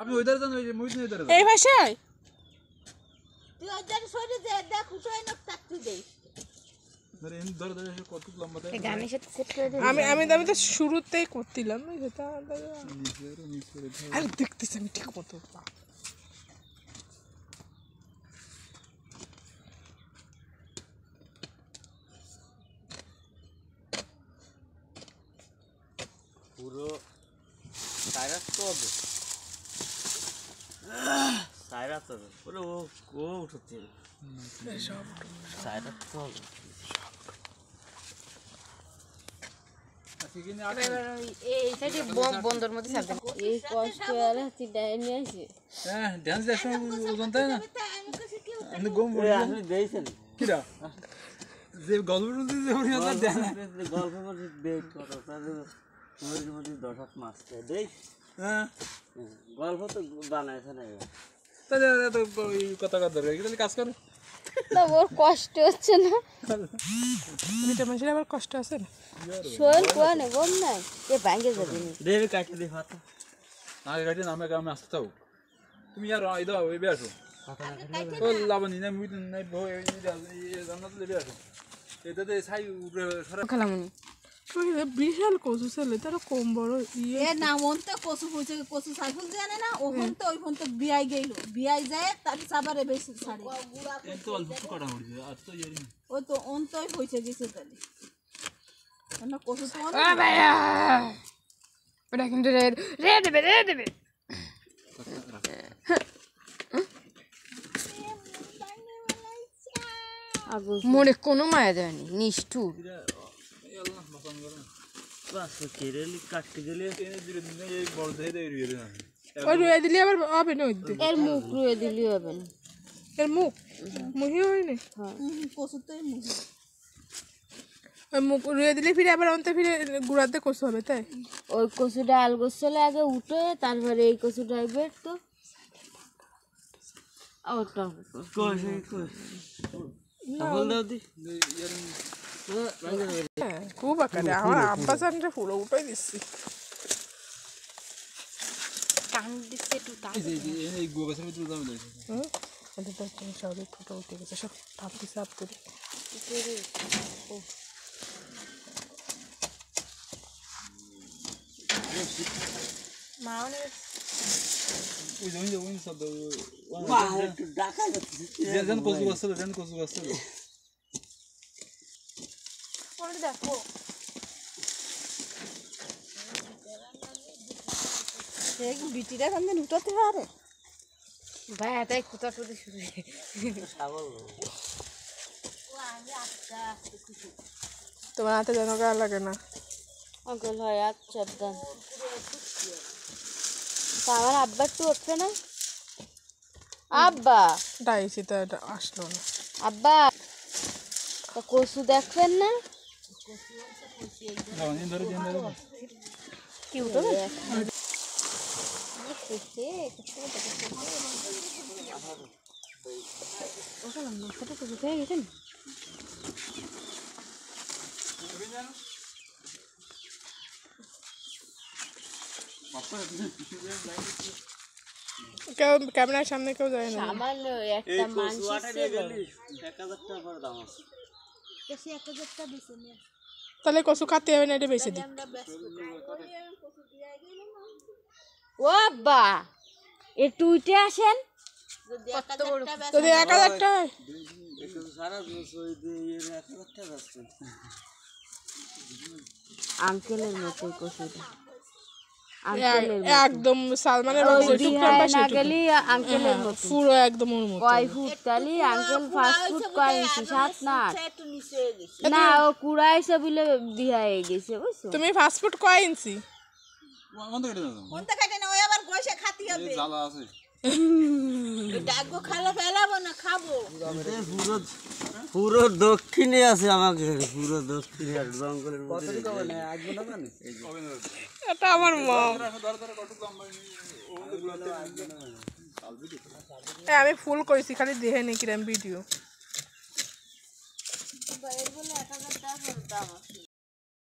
আপনি ওইদারে যান, ওই যে মুইত নেই দাঁড়ান। এই ভাষায় তুই ওইদারে সরে দে, দেখ উঠে না তাকতি দেই। ধরে এন ধরে ধরে কত লম্বা তাই। এই গানের সাথে সেট করে দে। আমি তো শুরুতেই করছিলাম এটা নিচে আর দেখতেছি আমি ঠিক মতো পুরো সাইরাস তো হবে, সাইরাস হবে পুরো ও উঠছে সাইরাস তো হবে। এই সাইডে বন্ধর মধ্যে সাবধান। এই কষ্ট আর হাতি ডাইন নিয়ে আসে। হ্যাঁ ডান্স দেখো ওজন তাই না। আমি কাছে কি আপনি গম ওই আপনি দেইছেন কিরা যে গল্প বলতে যে ওর কথা দেন গল্প করে বেট করো তাহলে ওর মধ্যে 10 মাস দেই। হ্যাঁ গল্প তো বানাইছে না তাহলে তো ওই কথা কথা ধরে তাহলে কাজ করো না ওর কষ্ট হচ্ছে না। এটা মানুষের আবার কষ্ট আছে না শোল কোনে গম নাই এ ভাঙে যাবে নি। দেবে কাটি দে হাত আগে গাড়ি নামে গ্রামে আসতে চাও তুমি আর এই দাও এই বেসো ও লাবনি না মুই নাই বই এই জান্নাত লেবে আসো এটাতে ছাই উপরে সারা খেলামনি বিশাল কচু ছেলে তার কম বড় ইয়ে এ না মন তো কসু হইছে কসু সাইফুল জানে না ওখান তো ওই ফোন তো বিআই গেল বিআই যায় তার সাবারে বেশি ছাড়ে এই তো অল্প একটু কাটা হইছে আর তো ইয়ে নেই ও তো অন্তই হইছে গেছে তাহলে না কসু তো ও ভাইয়া ওটা কিন্তু রে দেবে মনে কোনো মায়া দেয়নি নিষ্ঠুর। এই আল্লাহ বাসন করে বাস কেরেলি কাটতে গেলে এনে দিলে দিনে এই বড় দেই দেই রইয়ে দেন ওই রুয়ে দিলে আবার হবে না ওই এর মুখ রুয়ে দিলি হবে না। এর মুখ মুহি হয়নি কসু তো মুহি ওই মুখ রুয়ে দিলে ফিরে আবার অন্তে ফিরে গুড়াতে কষু হবে তাই ওই কচুটা আল গোসলে আগে উঠে তারপরে এই কচুটা আইবে তো ওটা কই কই বল দাও দি খুব আকারে আমার আব্বা সামনে পুরো উঠাই দিচ্ছি কান দিচ্ছে একটু তা এই গো গাছের ভিতরে দাম দিয়েছে ওদের তো সবাই ফটো উঠে গেছে সব ঠাপি সাপ করে ওই জমি যে ওই সব একটু ডাকা যাচ্ছে দেন কসু গাছে দেন কসু গাছে দেখো এক বিটিরা কান্দে উঠাতে পারে ভাই এটাই খুঁটা টুটি শুরু ছাগল তোমার হাতে যেন গায়ে লাগে না অগল হয় আচ্ছা দান আমার আব্বার তো উঠবে না আব্বা ডাইছি তো এটা আসলো না আব্বা তা কচু দেখবেন না দিন ধরে কি উঠবে কেউ ক্যামেরার সামনে কেউ যায় না সামান্য একটা মানুষ 1000 টাকা করে দাম আছে বেশি 1000 টাকা দিছে না তাহলে কচু খাতে হবে না এটা বেশি দিই আমরা ব্যস্ত কসু বিআই গেল না ও আব্বা একটু উঠে আসেন যদি 1000 টাকা যদি 1000 টাকা একটু সারা ওই দিয়ে 1000 টাকা আছে আঙ্কেলের মতো কচুটা একদম সালমানের ওই মতো বিহায় না গেলি আঙ্কেলের মতো পুরো একদম ওর মতো কয় ফুট তালি আঙ্কেল ফাস্ট ফুড কয় ইঞ্চি 7 না 8 একটু নিচে গেছে না ও কুড়াইছে বলে বিহায় গেছে বুঝছো তুমি ফাস্ট ফুড কয় ইঞ্চি বন্ধ করে দাও কোনটা কাটে না ওই আবার গোশে খাতি হবে জ্বালা আছে ডাগো খালা ফেলাবো না খাবো পুরো পুরো দক্ষিণে আছে আমাকে পুরো দক্ষিণে আর জঙ্গলের মধ্যে এটা আমার মা আমি ফুল করেছি খালি দেখে নি কিরম ভিডিও